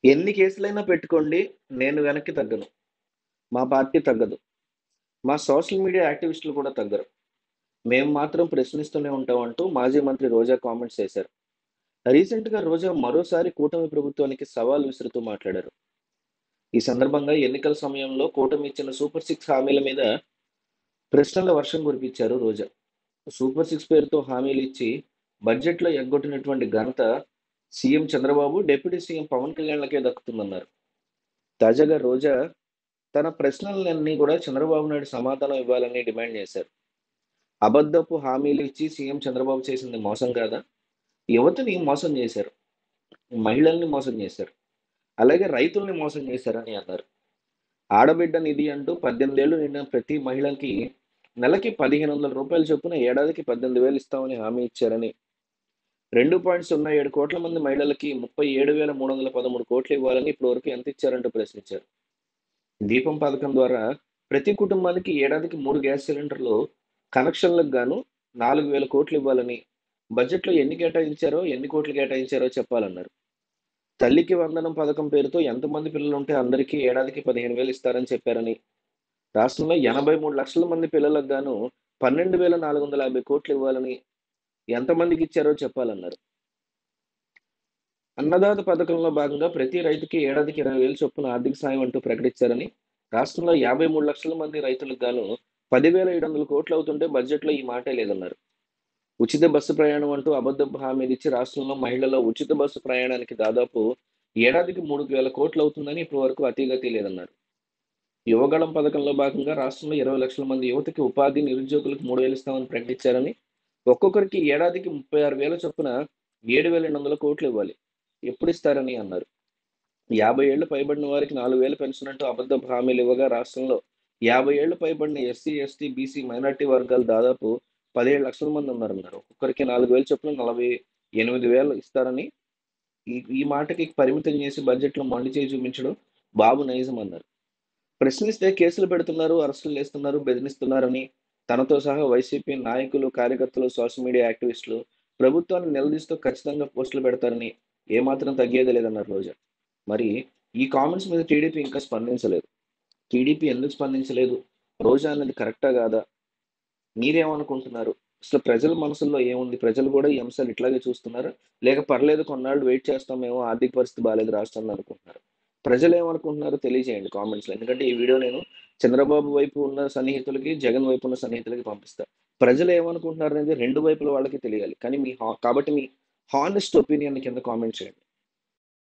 ఎన్ని కేసులైనా పెట్టుకోండి. నేను వెనక్కి తగ్గను. మా పార్టీ తగ్గదు. మా సోషల్ మీడియా యాక్టివిస్టులు కూడా తగ్గరు. మేము మాత్రం ప్రశ్నిస్తూనే ఉంటాం అంటూ మాజీ మంత్రి రోజా కామెంట్స్ చేశారు. రీసెంట్‌గా రోజా మరోసారి కూటమి ప్రభుత్వానికి సవాల్ విసురుతూ మాట్లాడారు. ఈ సందర్భంగా ఎన్నికల సమయంలో కూటమి ఇచ్చిన సూపర్ సిక్స్ హామీల మీద ప్రశ్నల వర్షం కురిపించారు రోజా. సూపర్ సిక్స్ పేరుతో హామీలిచ్చి బడ్జెట్‌లో ఎగ్గొట్టినటువంటి ఘనత CM Chandrababu, deputy CM Pawan కళ్యాణ్‌లకే దక్కుతుందన్నారు. తాజాగా రోజా తన ప్రశ్నలన్నీ కూడా చంద్రబాబు నాయుడు సమాధానం ఇవ్వాలని డిమాండ్ చేశారు. అబద్ధపు హామీలు ఇచ్చి సీఎం చంద్రబాబు చేసింది మోసం కాదా? యువతని మోసం చేశారు. మహిళల్ని మోసం చేశారు. అలాగే రైతుల్ని మోసం చేశారని అన్నారు. ఆడబిడ్డ నిధి అంటూ 18 ఏళ్లు నిండిన ప్రతి మహిళకి నెలకి రూ. 1,500 చొప్పున ఏడాదికి 18,000 ఇస్తామని హామీ ఇచ్చారని, 2.07 కోట్ల మంది మహిళలకి 37,313 కోట్లు ఇవ్వాలని ఇప్పటివరకు ఎంత ఇచ్చారంటూ ప్రశ్నించారు. దీపం పథకం ద్వారా ప్రతి కుటుంబానికి ఏడాదికి 3 గ్యాస్ సిలిండర్లు కనెక్షన్లకు గాను 4,000 కోట్లు ఇవ్వాలని, బడ్జెట్‌లో ఎన్ని కోట్లు కేటాయించారో చెప్పాలన్నారు. తల్లికి వందనం పథకం పేరుతో ఎంతమంది పిల్లలుంటే అందరికీ ఏడాదికి 15,000 ఇస్తారని చెప్పారని, రాష్ట్రంలో 83 లక్షల మంది పిల్లలకు గాను 12,450 కోట్లు ఇవ్వాలని, ఎంతమందికి ఇచ్చారో చెప్పాలన్నారు. అన్నదాత పథకంలో భాగంగా ప్రతి రైతుకి ఏడాదికి 20,000 చొప్పున ఆర్థిక సాయం అంటూ ప్రకటించారని, రాష్ట్రంలో 53 లక్షల మంది రైతులకు గాను 10,700 కోట్లు అవుతుంటే బడ్జెట్‌లో ఈ మాటే లేదన్నారు. ఉచిత బస్సు ప్రయాణం అంటూ అబద్ధపు హామీలిచ్చి రాష్ట్రంలో మహిళల ఉచిత బస్సు ప్రయాణానికి దాదాపు ఏడాదికి 3,000 కోట్లు అవుతుందని ఇప్పటివరకు అతీగతీ లేదన్నారు. యువగళం పథకంలో భాగంగా రాష్ట్రంలో 20 లక్షల మంది యువతకి ఉపాధి, నిరుద్యోగులకు 3,000 ఇస్తామని ప్రకటించారని, ఒక్కొక్కరికి ఏడాదికి 36,000 చొప్పున 7,800 కోట్లు ఇవ్వాలి. ఎప్పుడిస్తారని అన్నారు. 50 ఏళ్లు పైబడిన వారికి 4,000 పెన్షన్ అంటూ అబద్ధపు హామీలు ఇవ్వగా రాష్ట్రంలో 50 ఏళ్లు పైబడిన ఎస్సీ, ఎస్టీ, బీసీ, మైనారిటీ వర్గాలు దాదాపు 17 లక్షల మంది ఉన్నారన్నారు. ఒక్కొక్కరికి 4,000 చొప్పున 48,000 ఇస్తారని, ఈ మాటకి పరిమితం చేసి బడ్జెట్‌లో మొండి చేయి చూపించడం బాబు నైజం అన్నారు. ప్రశ్నిస్తే కేసులు పెడుతున్నారు, అరెస్టులు చేస్తున్నారు, బెదిరిస్తున్నారని, తనతో సహా వైసీపీ నాయకులు, కార్యకర్తలు, సోషల్ మీడియా యాక్టివిస్టులు ప్రభుత్వాన్ని నిలదీస్తూ ఖచ్చితంగా పోస్టులు పెడతారని, ఏమాత్రం తగ్గేదే లేదన్నారు రోజా. మరి ఈ కామెంట్స్ మీద టీడీపీ ఇంకా స్పందించలేదు. టీడీపీ ఎందుకు స్పందించలేదు? రోజా అన్నది కరెక్టా కాదా? మీరేమనుకుంటున్నారు? అసలు ప్రజల మనసుల్లో ఏముంది? ప్రజలు కూడా ఈ అంశాలు ఇట్లాగే చూస్తున్నారా? లేక పర్లేదు కొన్నాళ్ళు వెయిట్ చేస్తామేమో ఆర్థిక పరిస్థితి బాలేదు రాష్ట్రంలో అనుకుంటున్నారా? ప్రజలేమనుకుంటున్నారో తెలియజేయండి కామెంట్స్‌లో. ఎందుకంటే ఈ వీడియో నేను చంద్రబాబు వైపు ఉన్న సన్నిహితులకి, జగన్ వైపు ఉన్న సన్నిహితులకి పంపిస్తా. ప్రజలేమనుకుంటున్నారనేది 2 వైపుల వాళ్ళకి తెలియాలి. కానీ కాబట్టి మీ హానెస్ట్ ఒపీనియన్ కింద కామెంట్ చేయండి.